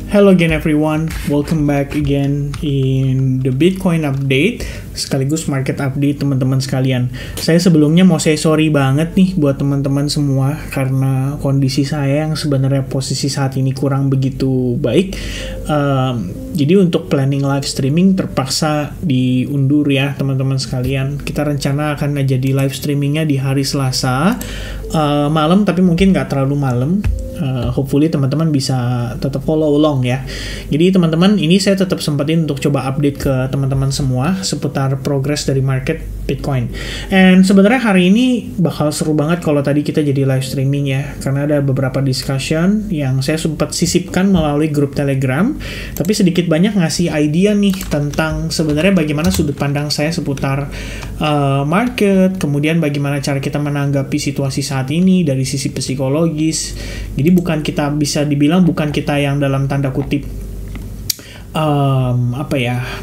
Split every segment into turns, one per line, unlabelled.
Hello again everyone, welcome back again in the Bitcoin update sekaligus market update teman-teman sekalian. Saya sebelumnya mau say sorry banget nih buat teman-teman semua karena kondisi saya yang sebenarnya posisi saat ini kurang begitu baik. Jadi untuk planning live streaming terpaksa diundur ya teman-teman sekalian. Kita rencana akan jadi live streamingnya di hari Selasa malam, tapi mungkin nggak terlalu malam. Hopefully teman-teman bisa tetap follow along ya. Jadi teman-teman, ini saya tetap sempetin untuk coba update ke teman-teman semua seputar progress dari market Bitcoin. And sebenarnya hari ini bakal seru banget kalau tadi kita jadi live streaming ya, karena ada beberapa discussion yang saya sempat sisipkan melalui grup Telegram, tapi sedikit banyak ngasih idea nih tentang sebenarnya bagaimana sudut pandang saya seputar market, kemudian bagaimana cara kita menanggapi situasi saat ini dari sisi psikologis. Jadi bukan kita bisa dibilang bukan kita yang dalam tanda kutip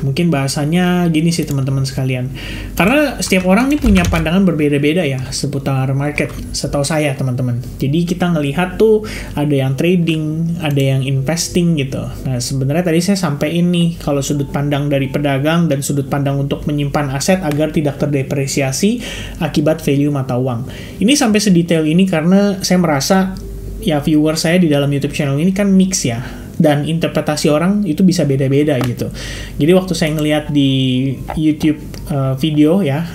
mungkin bahasanya gini sih teman-teman sekalian, karena setiap orang nih punya pandangan berbeda-beda ya seputar market setahu saya teman-teman. Jadi kita ngelihat tuh ada yang trading, ada yang investing gitu. Nah sebenarnya tadi saya sampaikan nih kalau sudut pandang dari pedagang dan sudut pandang untuk menyimpan aset agar tidak terdepresiasi akibat value mata uang. Ini sampai sedetail ini karena saya merasa ya viewer saya di dalam YouTube channel ini kan mix ya, dan interpretasi orang itu bisa beda-beda gitu. Jadi waktu saya ngelihat di YouTube video ya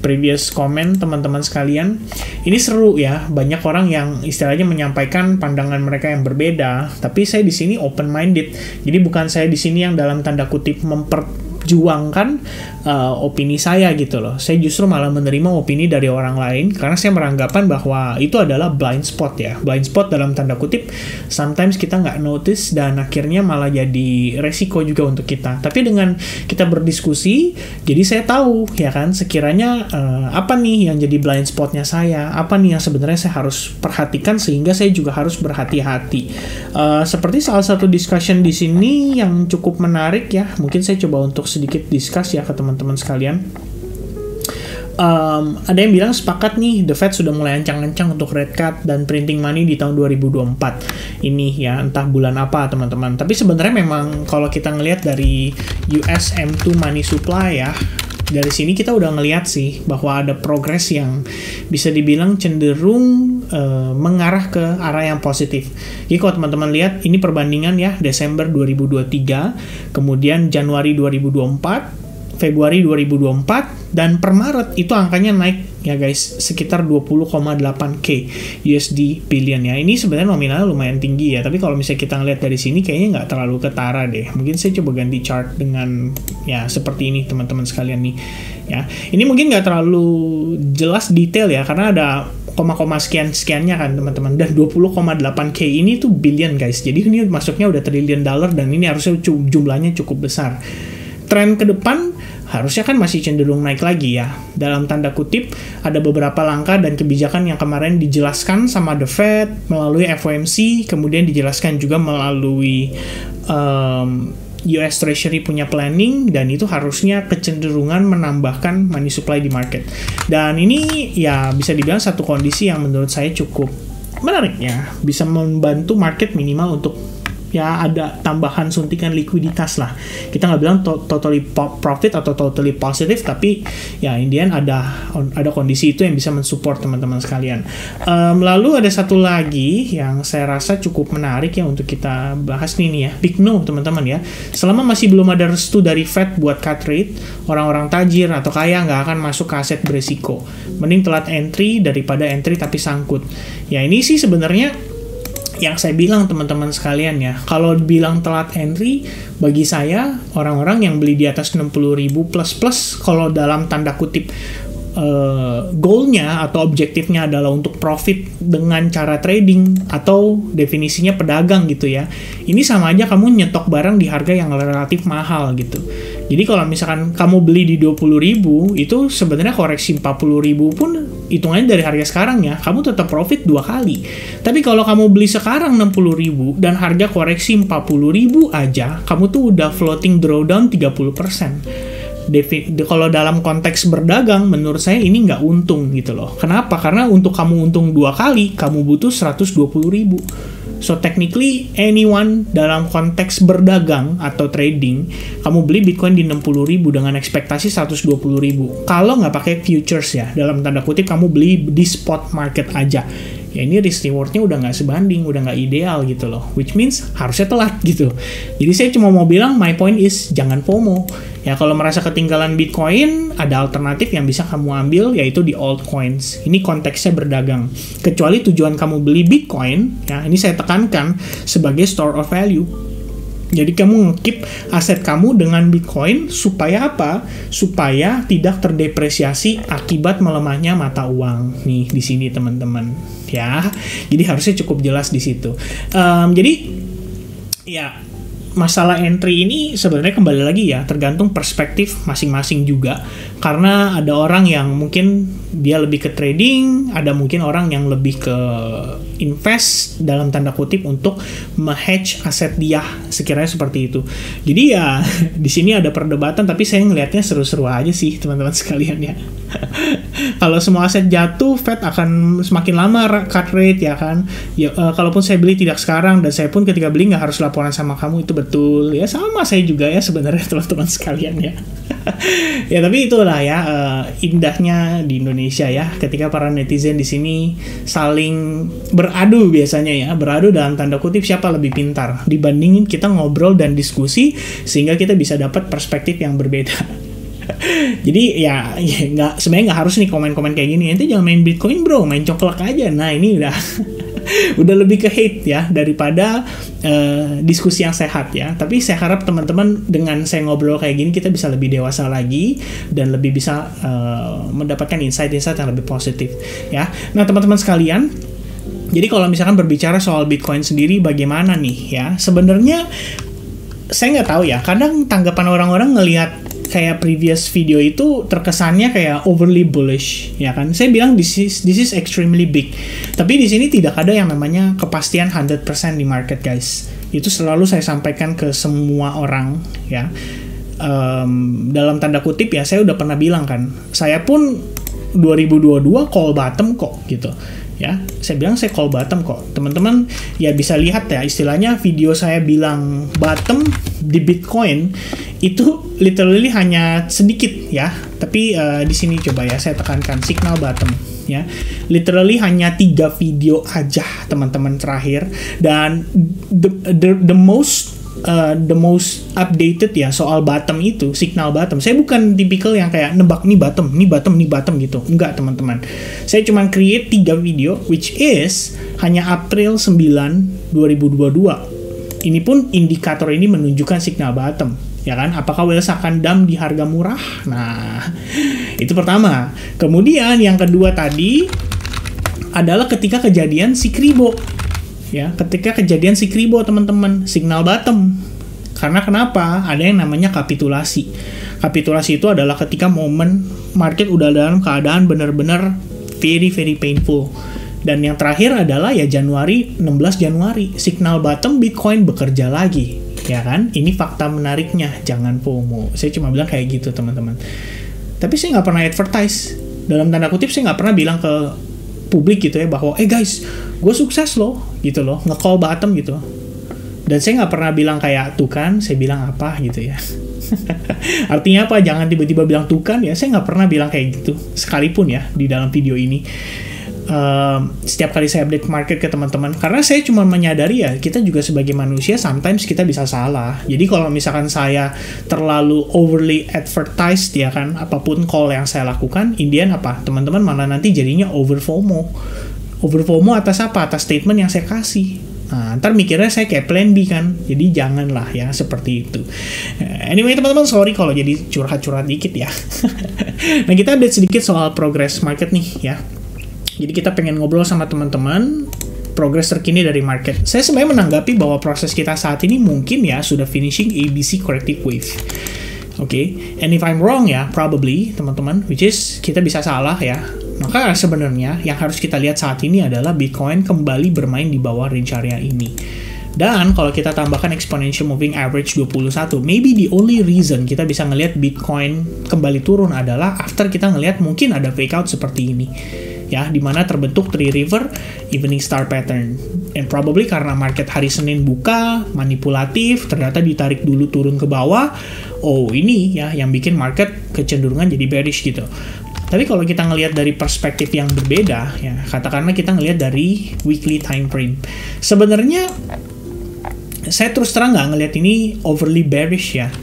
previous comment teman-teman sekalian, ini seru ya, banyak orang yang istilahnya menyampaikan pandangan mereka yang berbeda, tapi saya di sini open minded. Jadi bukan saya di sini yang dalam tanda kutip memperjuangkan opini saya gitu loh. Saya justru malah menerima opini dari orang lain karena saya beranggapan bahwa itu adalah blind spot ya. Blind spot dalam tanda kutip sometimes kita nggak notice dan akhirnya malah jadi resiko juga untuk kita. Tapi dengan kita berdiskusi, jadi saya tahu ya kan sekiranya apa nih yang jadi blind spotnya saya, apa nih yang sebenarnya saya harus perhatikan sehingga saya juga harus berhati-hati. Seperti salah satu discussion di sini yang cukup menarik ya, mungkin saya coba untuk sedikit discuss ya ke teman-teman sekalian. Ada yang bilang sepakat nih The Fed sudah mulai ancang-ancang untuk rate cut dan printing money di tahun 2024 ini ya, entah bulan apa teman-teman. Tapi sebenarnya memang kalau kita ngelihat dari US M2 money supply ya, dari sini kita udah ngelihat sih bahwa ada progres yang bisa dibilang cenderung mengarah ke arah yang positif. Jadi kalau teman-teman lihat ini perbandingan ya, Desember 2023, kemudian Januari 2024, Februari 2024, dan per Maret itu angkanya naik ya guys, sekitar 20,8K USD billion ya. Ini sebenarnya nominalnya lumayan tinggi ya, tapi kalau misalnya kita ngeliat dari sini kayaknya nggak terlalu ketara deh. Mungkin saya coba ganti chart dengan ya seperti ini teman-teman sekalian nih ya. Ini mungkin nggak terlalu jelas detail ya, karena ada koma-koma sekian-sekiannya kan teman-teman, dan 20,8K ini tuh billion guys. Jadi ini masuknya udah triliun dollar dan ini harusnya jumlahnya cukup besar. Tren ke depan harusnya kan masih cenderung naik lagi ya. Dalam tanda kutip, ada beberapa langkah dan kebijakan yang kemarin dijelaskan sama The Fed melalui FOMC, kemudian dijelaskan juga melalui US Treasury punya planning, dan itu harusnya kecenderungan menambahkan money supply di market. Dan ini ya bisa dibilang satu kondisi yang menurut saya cukup menarik ya, bisa membantu market minimal untuk ya ada tambahan suntikan likuiditas lah. Kita nggak bilang totally profit atau totally positive, tapi ya Indian ada kondisi itu yang bisa mensupport teman-teman sekalian. Lalu ada satu lagi yang saya rasa cukup menarik ya untuk kita bahas nih ya, big no teman-teman ya. Selama masih belum ada restu dari Fed buat cut rate, orang-orang tajir atau kaya nggak akan masuk ke aset beresiko. Mending telat entry daripada entry tapi sangkut. Ya ini sih sebenarnya yang saya bilang teman-teman sekalian ya, kalau bilang telat entry, bagi saya orang-orang yang beli di atas 60.000 plus kalau dalam tanda kutip goalnya atau objektifnya adalah untuk profit dengan cara trading atau definisinya pedagang gitu ya, ini sama aja kamu nyetok barang di harga yang relatif mahal gitu. Jadi kalau misalkan kamu beli di 20.000, itu sebenarnya koreksi 40.000 pun hitungannya dari harga sekarang ya, kamu tetap profit 2 kali. Tapi kalau kamu beli sekarang 60.000 dan harga koreksi 40.000 aja, kamu tuh udah floating drawdown 30%. Kalau dalam konteks berdagang, menurut saya ini nggak untung gitu loh. Kenapa? Karena untuk kamu untung 2 kali, kamu butuh 120.000. So technically anyone dalam konteks berdagang atau trading, kamu beli Bitcoin di 60.000 dengan ekspektasi 120.000. Kalau nggak pakai futures ya, dalam tanda kutip kamu beli di spot market aja. Ya ini risk rewardnya udah nggak sebanding, udah nggak ideal gitu loh. Which means harusnya telat gitu. Jadi saya cuma mau bilang, my point is jangan FOMO. Ya kalau merasa ketinggalan Bitcoin, ada alternatif yang bisa kamu ambil, yaitu di altcoins. Ini konteksnya berdagang. Kecuali tujuan kamu beli Bitcoin, ya ini saya tekankan sebagai store of value. Jadi kamu nge-keep aset kamu dengan Bitcoin supaya apa? Supaya tidak terdepresiasi akibat melemahnya mata uang. Nih di sini teman-teman, ya. Jadi harusnya cukup jelas di situ. Jadi ya masalah entry ini sebenarnya kembali lagi ya tergantung perspektif masing-masing juga. Karena ada orang yang mungkin dia lebih ke trading, ada mungkin orang yang lebih ke invest dalam tanda kutip untuk me-hedge aset dia, sekiranya seperti itu. Jadi ya di sini ada perdebatan, tapi saya ngelihatnya seru-seru aja sih teman-teman sekalian ya. Kalau semua aset jatuh, Fed akan semakin lama cut rate ya kan. Ya, kalaupun saya beli tidak sekarang dan saya pun ketika beli nggak harus laporan sama kamu, itu betul ya, sama saya juga ya sebenarnya teman-teman sekalian ya. Ya tapi itulah ya indahnya di Indonesia ya, ketika para netizen di sini saling beradu biasanya ya, beradu dalam tanda kutip siapa lebih pintar dibandingin kita ngobrol dan diskusi sehingga kita bisa dapat perspektif yang berbeda. Jadi ya nggak, sebenarnya nggak harus nih komen-komen kayak gini, nanti jangan main Bitcoin bro, main coklak aja. Nah ini udah udah lebih ke hate ya daripada diskusi yang sehat ya. Tapi saya harap teman-teman dengan saya ngobrol kayak gini kita bisa lebih dewasa lagi dan lebih bisa mendapatkan insight-insight yang lebih positif ya. Nah teman-teman sekalian, jadi kalau misalkan berbicara soal Bitcoin sendiri bagaimana nih ya, sebenarnya saya nggak tahu ya, kadang tanggapan orang-orang ngelihat kayak previous video itu terkesannya kayak overly bullish ya kan. Saya bilang this is extremely big. Tapi di sini tidak ada yang namanya kepastian 100% di market guys. Itu selalu saya sampaikan ke semua orang ya. Dalam tanda kutip ya, saya udah pernah bilang kan, saya pun 2022 call bottom kok gitu. Ya, saya bilang saya call bottom kok. Teman-teman ya bisa lihat ya, istilahnya video saya bilang bottom di Bitcoin itu literally hanya sedikit ya. Tapi di sini coba ya saya tekankan signal bottom ya. Literally hanya 3 video aja teman-teman terakhir, dan the most updated ya soal bottom itu, signal bottom. Saya bukan tipikal yang kayak nebak nih bottom gitu. Enggak teman-teman. Saya cuma create 3 video which is hanya April 9, 2022. Ini pun indikator ini menunjukkan signal bottom. Ya kan? Apakah Wales akan dump di harga murah? Nah, itu pertama. Kemudian yang kedua tadi adalah ketika kejadian si Kribo. Ya, ketika kejadian si Kribo teman-teman, signal bottom. Karena kenapa? Ada yang namanya kapitulasi. Kapitulasi itu adalah ketika momen market udah dalam keadaan benar-benar very very painful. Dan yang terakhir adalah ya Januari, 16 Januari, signal bottom Bitcoin bekerja lagi. Ya kan? Ini fakta menariknya, jangan FOMO. Saya cuma bilang kayak gitu teman-teman. Tapi saya nggak pernah advertise. Dalam tanda kutip saya nggak pernah bilang ke publik gitu ya bahwa guys, gue sukses loh gitu loh, nge-call bottom gitu. Dan saya nggak pernah bilang kayak tuh kan, saya bilang apa gitu ya. Artinya apa? Jangan tiba-tiba bilang tuh kan ya. Saya nggak pernah bilang kayak gitu sekalipun ya di dalam video ini. Setiap kali saya update market ke teman-teman, karena saya cuma menyadari ya kita juga sebagai manusia sometimes kita bisa salah. Jadi kalau misalkan saya terlalu overly advertised ya kan, apapun call yang saya lakukan, in the end apa teman-teman malah nanti jadinya over FOMO atas apa? Atas statement yang saya kasih. Nah, ntar mikirnya saya kayak plan B kan. Jadi janganlah ya seperti itu. Anyway teman-teman, sorry kalau jadi curhat-curhat dikit ya. Nah kita update sedikit soal progress market nih ya. Jadi kita pengen ngobrol sama teman-teman progres terkini dari market. Saya sebenarnya menanggapi bahwa proses kita saat ini mungkin ya sudah finishing ABC corrective wave. Oke, and if I'm wrong ya, probably teman-teman, which is kita bisa salah ya. Maka sebenarnya yang harus kita lihat saat ini adalah Bitcoin kembali bermain di bawah range area ini. Dan kalau kita tambahkan exponential moving average 21, maybe the only reason kita bisa ngelihat Bitcoin kembali turun adalah after kita ngelihat mungkin ada fake out seperti ini. ya, dimana terbentuk Three River Evening Star Pattern. And probably karena market hari Senin buka manipulatif, ternyata ditarik dulu turun ke bawah. Oh, ini ya yang bikin market kecenderungan jadi bearish gitu. Tapi kalau kita ngelihat dari perspektif yang berbeda, ya katakanlah kita ngelihat dari weekly time frame. Sebenarnya saya terus terang nggak ngelihat ini overly bearish ya.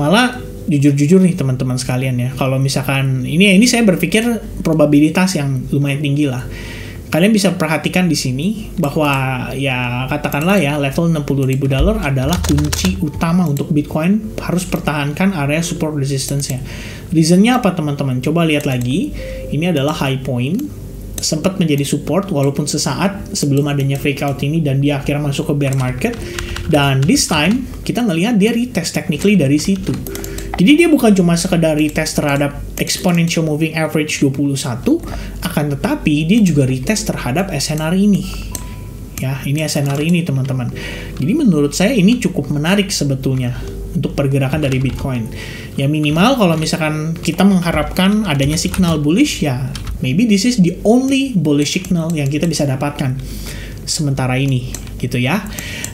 Malah jujur-jujur nih teman-teman sekalian ya, kalau misalkan ini saya berpikir probabilitas yang lumayan tinggi lah. Kalian bisa perhatikan di sini bahwa ya katakanlah ya level $60.000 adalah kunci utama untuk Bitcoin harus pertahankan area support resistance-nya. Reasonnya apa teman-teman? Coba lihat lagi. Ini adalah high point, sempat menjadi support walaupun sesaat sebelum adanya fake out ini dan dia akhirnya masuk ke bear market. Dan this time kita ngelihat dia retest technically dari situ. Jadi dia bukan cuma sekedar retest terhadap exponential moving average 21, akan tetapi dia juga retest terhadap SNR ini. Ya, ini SNR ini teman-teman. Jadi menurut saya ini cukup menarik sebetulnya untuk pergerakan dari Bitcoin. Ya minimal kalau misalkan kita mengharapkan adanya signal bullish, ya maybe this is the only bullish signal yang kita bisa dapatkan sementara ini gitu ya.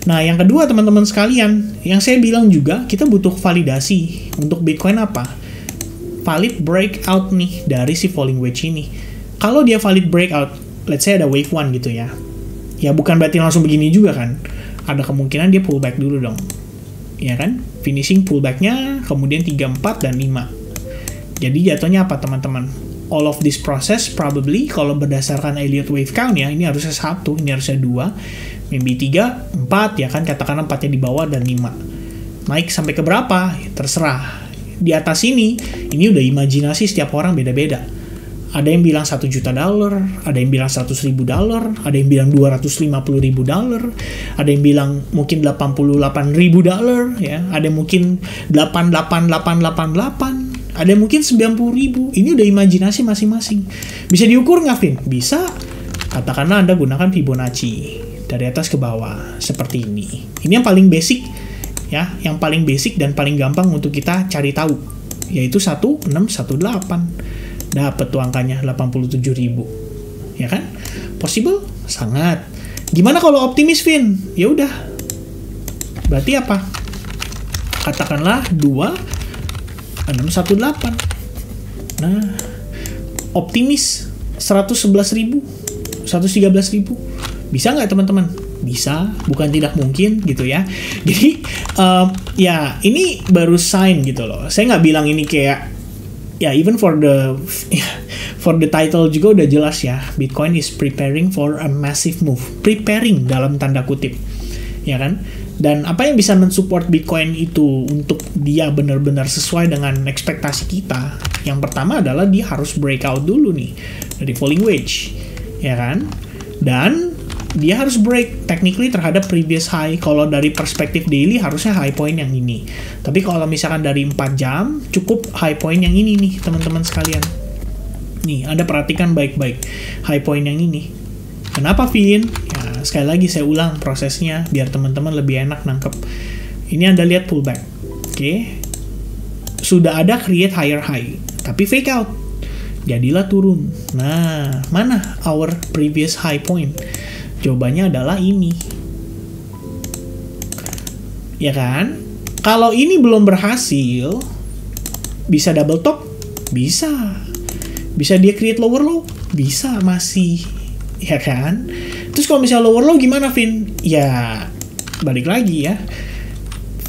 Nah yang kedua teman-teman sekalian, yang saya bilang juga kita butuh validasi untuk Bitcoin apa? Valid breakout nih dari si falling wedge ini. Kalau dia valid breakout, let's say ada wave 1 gitu ya. Ya bukan berarti langsung begini juga kan. Ada kemungkinan dia pullback dulu dong. Ya kan? Finishing pullbacknya kemudian 3, 4, dan 5. Jadi jatuhnya apa teman-teman? All of this process probably kalau berdasarkan Elliott wave count ya, ini harusnya 1, ini harusnya 2, maybe 3, 4 ya kan, katakanlah 4-nya di bawah dan 5. Naik sampai ke berapa? Terserah. Di atas ini udah imajinasi setiap orang beda-beda. Ada yang bilang $1 juta, ada yang bilang $100.000, ada yang bilang $250.000, ada yang bilang mungkin $88.000 ya, ada yang mungkin 888888, ada yang mungkin 90.000. Ini udah imajinasi masing-masing. Bisa diukur nggak, Vin? Bisa. Katakanlah Anda gunakan Fibonacci dari atas ke bawah seperti ini. Ini yang paling basic ya, yang paling basic dan paling gampang untuk kita cari tahu, yaitu 1618. Dapat tuh angkanya 87.000. Ya kan? Possible? Sangat. Gimana kalau optimis, Vin? Ya udah. Berarti apa? Katakanlah 2618. Nah, optimis 111.000, 113.000. Bisa nggak teman-teman? Bisa, bukan tidak mungkin gitu ya. Jadi ya ini baru sign gitu loh. Saya nggak bilang ini kayak ya even for the title juga udah jelas ya, Bitcoin is preparing for a massive move. Preparing dalam tanda kutip, ya kan? Dan apa yang bisa mensupport Bitcoin itu untuk dia benar-benar sesuai dengan ekspektasi kita? Yang pertama adalah dia harus breakout dulu nih dari falling wedge, ya kan? Dan dia harus break technically terhadap previous high. Kalau dari perspektif daily harusnya high point yang ini. Tapi kalau misalkan dari 4 jam, cukup high point yang ini nih teman-teman sekalian. Nih, Anda perhatikan baik-baik high point yang ini. Kenapa, Vin? Ya, sekali lagi saya ulang prosesnya biar teman-teman lebih enak nangkep. Ini Anda lihat pullback. Oke. Sudah ada create higher high, tapi fake out. Jadilah turun. Nah, mana our previous high point? Jawabannya adalah ini. Ya kan? Kalau ini belum berhasil, bisa double top? Bisa. Bisa dia create lower low? Bisa, masih. Ya kan? Terus kalau misalnya lower low gimana, Vin? Ya, balik lagi ya.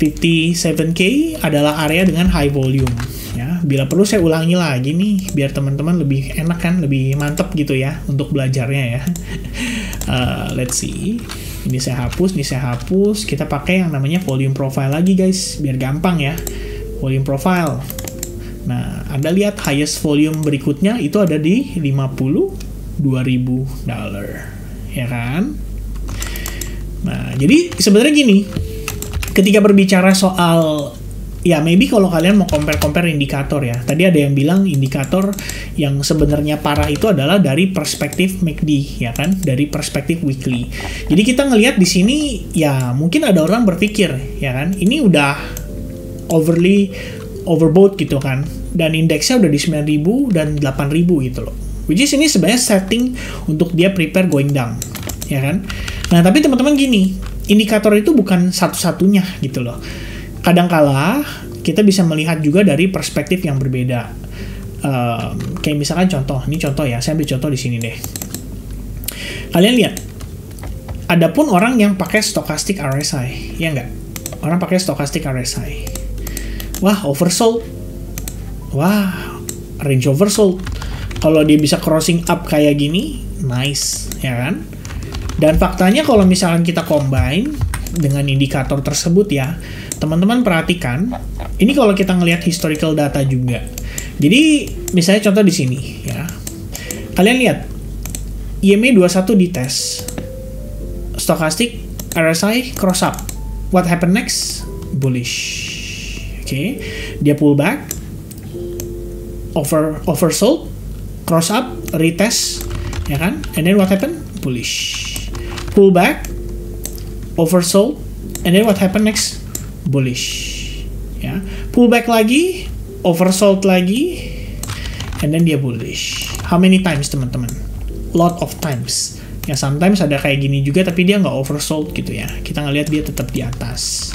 57K adalah area dengan high volume. Ya, bila perlu saya ulangi lagi nih, biar teman-teman lebih enak kan, lebih mantep gitu ya untuk belajarnya ya. Let's see. Ini saya hapus, ini saya hapus. Kita pakai yang namanya volume profile lagi guys, biar gampang ya. Volume profile. Nah, Anda lihat highest volume berikutnya itu ada di $52.000, ya kan? Nah, jadi sebenarnya gini, ketika berbicara soal ya maybe kalau kalian mau compare indikator ya. Tadi ada yang bilang indikator yang sebenarnya parah itu adalah dari perspektif MACD ya kan, dari perspektif weekly. Jadi kita ngelihat di sini ya mungkin ada orang berpikir ya kan, ini udah overbought gitu kan. Dan indeksnya udah di 9.000 dan 8.000 gitu loh. Which is ini sebenarnya setting untuk dia prepare going down, ya kan? Nah, tapi teman-teman gini, indikator itu bukan satu-satunya gitu loh. Kadangkala kita bisa melihat juga dari perspektif yang berbeda. Kayak misalkan ini contoh ya, saya ambil contoh di sini deh. Kalian lihat, adapun orang yang pakai stochastic RSI, ya nggak? Orang pakai stochastic RSI. Wah, oversold. Wah, range oversold. Kalau dia bisa crossing up kayak gini, nice, ya kan? Dan faktanya kalau misalkan kita combine dengan indikator tersebut ya, teman-teman perhatikan, ini kalau kita ngelihat historical data juga. Jadi, misalnya contoh di sini ya. Kalian lihat, EMA 21 dites. Stochastic RSI cross up. What happened next? Bullish. Oke, dia pull back, oversold, cross up, retest, ya kan? And then what happened? Bullish. Pull back, oversold, and then what happened next? Bullish. Ya, pull back lagi, oversold lagi, and then dia bullish. How many times, teman-teman? Lot of times. Ya, sometimes ada kayak gini juga, tapi dia nggak oversold gitu ya. Kita ngelihat dia tetap di atas.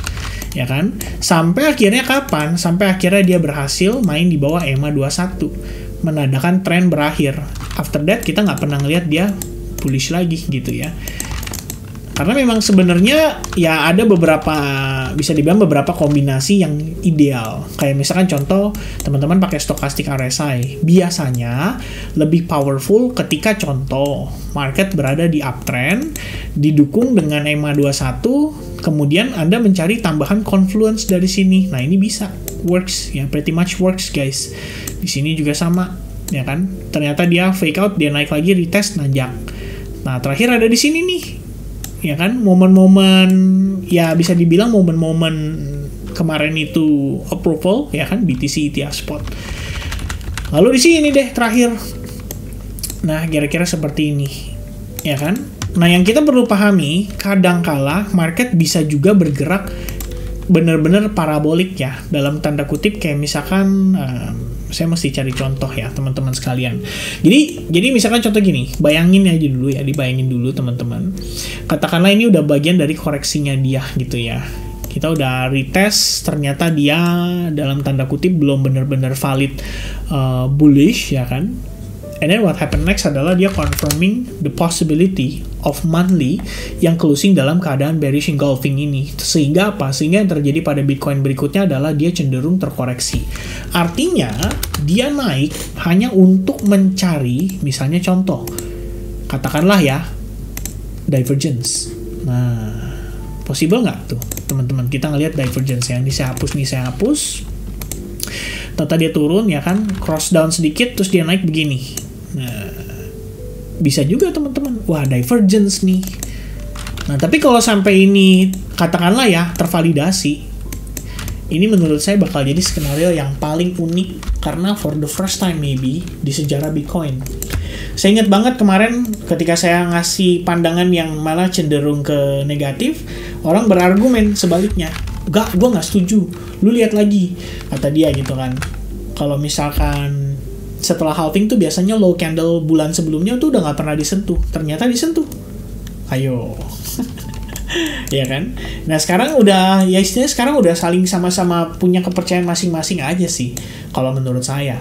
Ya kan? Sampai akhirnya kapan? Sampai akhirnya dia berhasil main di bawah EMA 21. Menandakan tren berakhir. After that, kita nggak pernah ngelihat dia bullish lagi gitu ya. Karena memang sebenarnya ya ada beberapa, bisa dibilang beberapa kombinasi yang ideal. Kayak misalkan contoh, teman-teman pakai stochastic RSI. Biasanya lebih powerful ketika contoh market berada di uptrend, didukung dengan EMA 21, kemudian Anda mencari tambahan confluence dari sini. Nah, ini bisa works ya, pretty much works guys. Di sini juga sama, ya kan? Ternyata dia fake out, dia naik lagi, retest, nanjak. Nah, terakhir ada di sini nih. Ya kan, momen-momen ya bisa dibilang momen-momen kemarin itu approval ya kan, BTC ETF spot. Lalu di sini deh terakhir. Nah, kira-kira seperti ini. Ya kan? Nah, yang kita perlu pahami, kadangkala market bisa juga bergerak benar-benar parabolik ya, dalam tanda kutip kayak misalkan saya mesti cari contoh ya teman-teman sekalian. Jadi misalkan contoh gini, bayangin aja dulu ya, dibayangin dulu teman-teman. Katakanlah ini udah bagian dari koreksinya dia gitu ya. Kita udah retest, ternyata dia dalam tanda kutip belum benar-benar valid bullish ya kan. And then what happened next adalah dia confirming the possibility of monthly yang closing dalam keadaan bearish engulfing ini. Sehingga apa? Sehingga yang terjadi pada Bitcoin berikutnya adalah dia cenderung terkoreksi. Artinya, dia naik hanya untuk mencari, misalnya contoh, katakanlah ya, divergence. Nah, possible nggak tuh, teman-teman? Kita ngelihat divergence yang ini saya hapus. Tata dia turun ya kan, cross down sedikit, terus dia naik begini. Nah, bisa juga teman-teman. Wah, divergence nih. Nah, tapi kalau sampai ini katakanlah ya tervalidasi, ini menurut saya bakal jadi skenario yang paling unik karena for the first time maybe di sejarah Bitcoin. Saya ingat banget kemarin ketika saya ngasih pandangan yang malah cenderung ke negatif, orang berargumen sebaliknya. Gue nggak setuju. Lu lihat lagi, kata dia gitu kan. Kalau misalkan setelah halving tuh biasanya low candle bulan sebelumnya tuh udah nggak pernah disentuh. Ternyata disentuh. Ayo. Ya kan? Nah sekarang udah, ya istilahnya sekarang udah saling sama-sama punya kepercayaan masing-masing aja sih. Kalau menurut saya.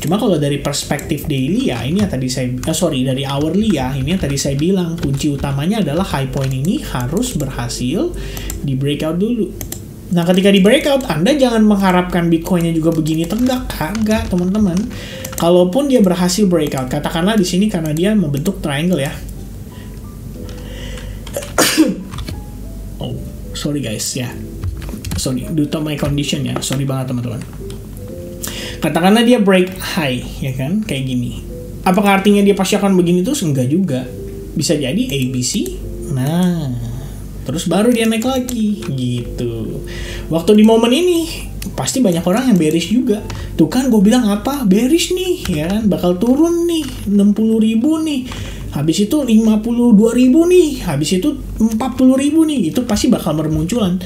Cuma kalau dari perspektif daily ya, ini yang tadi saya, dari hourly ya, ini yang tadi saya bilang, kunci utamanya adalah high point ini harus berhasil di breakout dulu. Nah, ketika di breakout, Anda jangan mengharapkan Bitcoin-nya juga begini tegak. Kagak, teman-teman. Kalaupun dia berhasil breakout, katakanlah di sini karena dia membentuk triangle ya. Oh, sorry guys ya. Sorry, due to my condition ya. Sorry banget teman-teman. Katakanlah dia break high, ya kan? Kayak gini. Apakah artinya dia pasti akan begini terus? Enggak juga. Bisa jadi ABC. Nah, terus baru dia naik lagi gitu. Waktu di momen ini pasti banyak orang yang bearish juga. Tuh kan gue bilang apa? Bearish nih, ya kan? Bakal turun nih 60.000 nih. Habis itu 52.000 nih. Habis itu 40.000 nih. Itu pasti bakal bermunculan.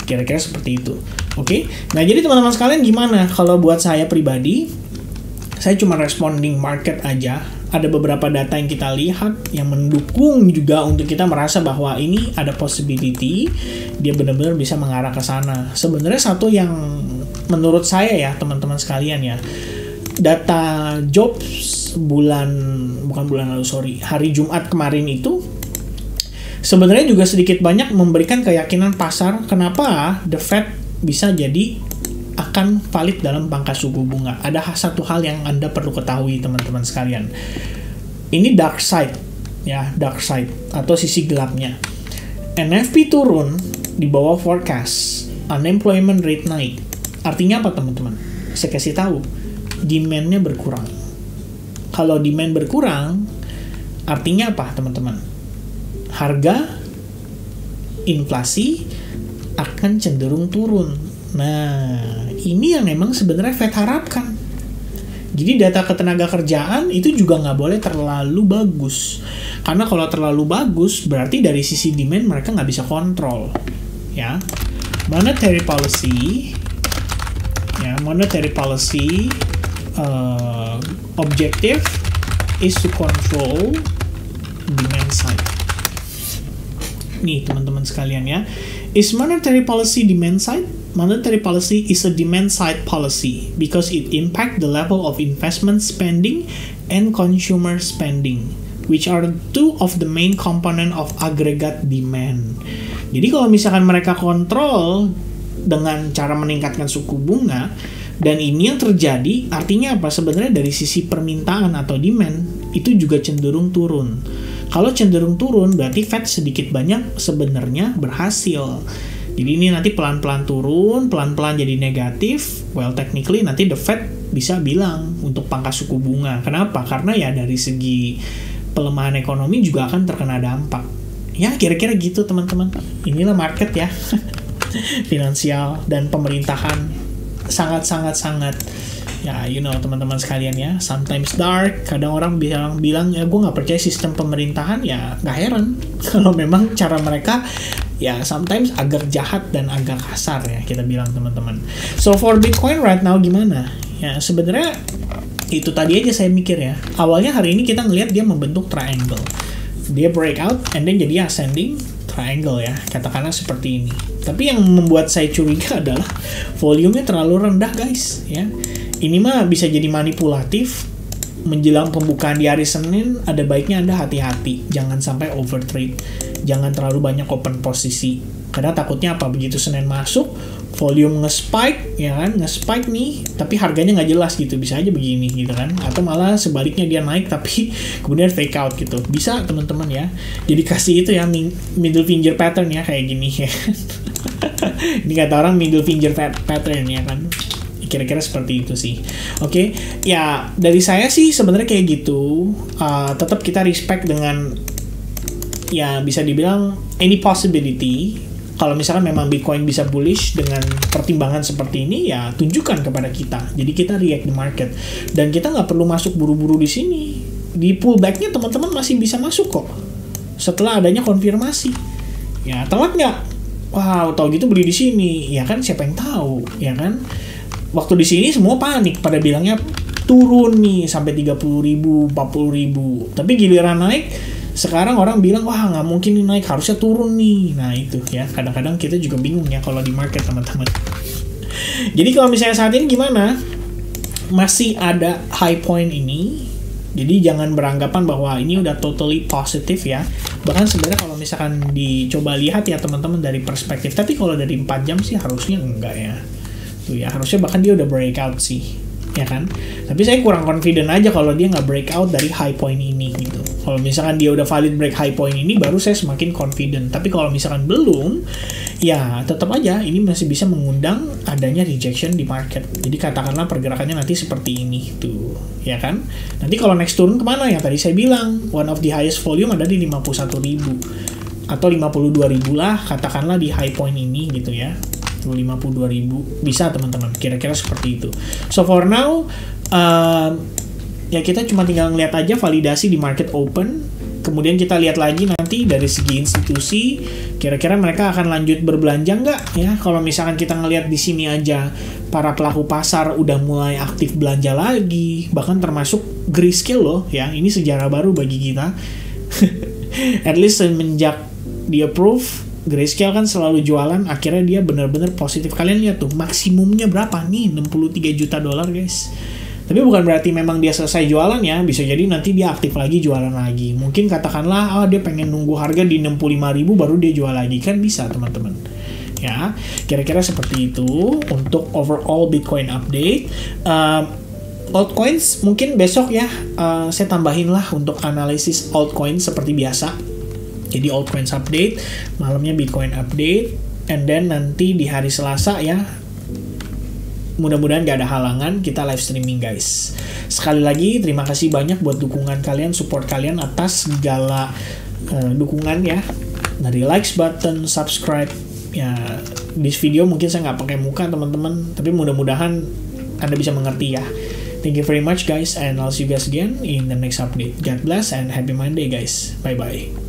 Kira-kira seperti itu. Oke. Nah, jadi teman-teman sekalian gimana? Kalau buat saya pribadi, saya cuma responding market aja. ada beberapa data yang kita lihat yang mendukung juga untuk kita merasa bahwa ini ada possibility dia benar-benar bisa mengarah ke sana. Sebenarnya satu yang menurut saya ya teman-teman sekalian ya, data jobs hari Jumat kemarin itu sebenarnya juga sedikit banyak memberikan keyakinan pasar kenapa the Fed bisa jadi akan valid dalam pangkas suku bunga. Ada satu hal yang Anda perlu ketahui teman-teman sekalian. Ini dark side atau sisi gelapnya. NFP turun di bawah forecast, unemployment rate naik. Artinya apa teman-teman? Saya kasih tahu, demand-nya berkurang. Kalau demand berkurang, artinya apa teman-teman? Harga inflasi akan cenderung turun. Nah, ini yang memang sebenarnya Fed harapkan. Jadi data ketenaga kerjaan itu juga nggak boleh terlalu bagus. Karena kalau terlalu bagus, berarti dari sisi demand mereka nggak bisa kontrol. Ya, monetary policy objective is to control demand side. Nih teman-teman sekalian ya, is monetary policy demand side? Monetary policy is a demand-side policy because it impacts the level of investment spending and consumer spending, which are two of the main component of aggregate demand. Jadi kalau misalkan mereka kontrol dengan cara meningkatkan suku bunga, dan ini yang terjadi, artinya apa? Sebenarnya dari sisi permintaan atau demand, itu juga cenderung turun. Kalau cenderung turun, berarti Fed sedikit banyak sebenarnya berhasil. Jadi ini nanti pelan-pelan turun, pelan-pelan jadi negatif. Well, technically nanti the Fed bisa bilang untuk pangkas suku bunga. Kenapa? Karena ya dari segi pelemahan ekonomi juga akan terkena dampak. Ya kira-kira gitu teman-teman. Inilah market ya. Finansial dan pemerintahan sangat ya teman-teman sekalian ya, sometimes dark. Kadang orang bilang ya gue nggak percaya sistem pemerintahan, ya nggak heran kalau memang cara mereka ya sometimes agak jahat dan agak kasar ya kita bilang teman-teman. So for Bitcoin right now gimana? Ya sebenarnya itu tadi aja saya mikir ya. Awalnya hari ini kita ngelihat dia membentuk triangle. Dia breakout and then jadi ascending triangle ya, katakanlah seperti ini. Tapi yang membuat saya curiga adalah volumenya terlalu rendah guys ya. Ini mah bisa jadi manipulatif. Menjelang pembukaan di hari Senin, ada baiknya Anda hati-hati. Jangan sampai overtrade. Jangan terlalu banyak open posisi. Karena takutnya apa? Begitu Senin masuk, volume nge-spike, ya kan? Nge-spike nih, tapi harganya nggak jelas gitu. Bisa aja begini gitu kan. Atau malah sebaliknya dia naik, tapi kemudian fake out gitu. Bisa teman-teman ya. Jadi kasih itu ya, middle finger pattern ya, kayak gini ya. Ini kata orang middle finger pattern ya kan. Kira-kira seperti itu sih. Oke, ya dari saya sih sebenarnya kayak gitu. Tetap kita respect dengan ya bisa dibilang any possibility. Kalau misalkan memang Bitcoin bisa bullish dengan pertimbangan seperti ini, ya tunjukkan kepada kita. Jadi kita react di market dan kita nggak perlu masuk buru-buru di sini. Di pullbacknya teman-teman masih bisa masuk kok. Setelah adanya konfirmasi. Ya telat nggak? Wow, tahu gitu beli di sini. Ya kan siapa yang tahu, ya kan? Waktu di sini semua panik pada bilangnya turun nih sampai 30.000, 40.000. Tapi giliran naik, sekarang orang bilang wah nggak mungkin nih naik, harusnya turun nih. Nah itu ya, kadang-kadang kita juga bingung ya kalau di market teman-teman. Jadi kalau misalnya saat ini gimana? Masih ada high point ini. Jadi jangan beranggapan bahwa ini udah totally positif ya. Bahkan sebenarnya kalau misalkan dicoba lihat ya teman-teman dari perspektif, tapi kalau dari 4 jam sih harusnya enggak ya. Tuh ya, harusnya bahkan dia udah breakout sih, ya kan? Tapi saya kurang confident aja kalau dia nggak breakout dari high point ini gitu. Kalau misalkan dia udah valid break high point ini, baru saya semakin confident. Tapi kalau misalkan belum, ya tetap aja ini masih bisa mengundang adanya rejection di market. Jadi katakanlah pergerakannya nanti seperti ini tuh, ya kan? Nanti kalau next turun kemana ya? Tadi saya bilang one of the highest volume ada di 51.000 atau 52.000 lah, katakanlah di high point ini gitu ya. 52.000 bisa teman-teman, kira-kira seperti itu. So for now ya kita cuma tinggal ngeliat aja validasi di market open. Kemudian kita lihat lagi nanti dari segi institusi, kira-kira mereka akan lanjut berbelanja nggak ya? Kalau misalkan kita ngelihat di sini aja, para pelaku pasar udah mulai aktif belanja lagi, bahkan termasuk Grayscale loh ya. Ini sejarah baru bagi kita. At least semenjak di approve, Grayscale kan selalu jualan, akhirnya dia benar-benar positif. Kalian lihat tuh, maksimumnya berapa nih? 63 juta dolar guys. Tapi bukan berarti memang dia selesai jualan ya, bisa jadi nanti dia aktif lagi jualan lagi. Mungkin katakanlah, dia pengen nunggu harga di 65.000 baru dia jual lagi, kan bisa teman-teman. Ya, kira-kira seperti itu untuk overall Bitcoin update. Altcoins mungkin besok ya, saya tambahin lah untuk analisis altcoin seperti biasa. Jadi altcoins update, malamnya Bitcoin update, and then nanti di hari Selasa ya, mudah-mudahan gak ada halangan, kita live streaming guys. Sekali lagi terima kasih banyak buat dukungan kalian, support kalian atas segala dukungan ya, dari likes button, subscribe ya. Di video mungkin saya nggak pakai muka teman-teman, tapi mudah-mudahan Anda bisa mengerti ya. Thank you very much guys, and I'll see you guys again in the next update. God bless and happy Monday guys. Bye bye.